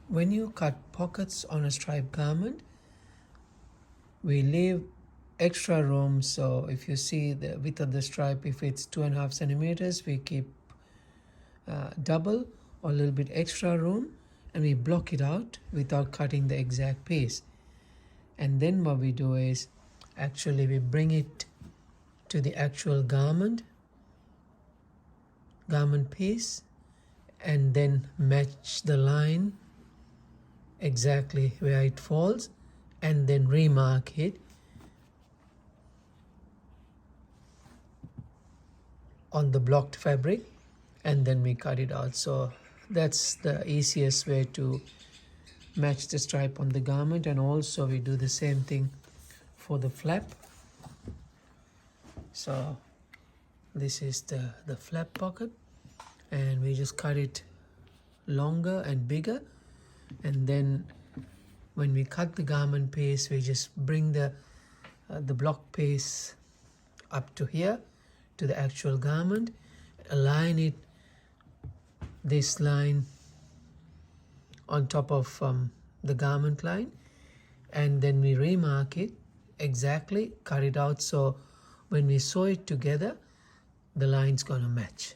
When you cut pockets on a striped garment, we leave extra room. So if you see the width of the stripe, if it's 2.5 centimeters, we keep double or a little bit extra room, and we block it out without cutting the exact piece. And then what we do is actually we bring it to the actual garment piece, and then match the line exactly where it falls, and then remark it on the blocked fabric, and then we cut it out. So that's the easiest way to match the stripe on the garment. And also we do the same thing for the flap. So this is the flap pocket, and we just cut it longer and bigger, and then when we cut the garment piece, we just bring the block piece up to here to the actual garment, align it, this line on top of the garment line, and then we remark it exactly, cut it out, so when we sew it together the line's gonna match.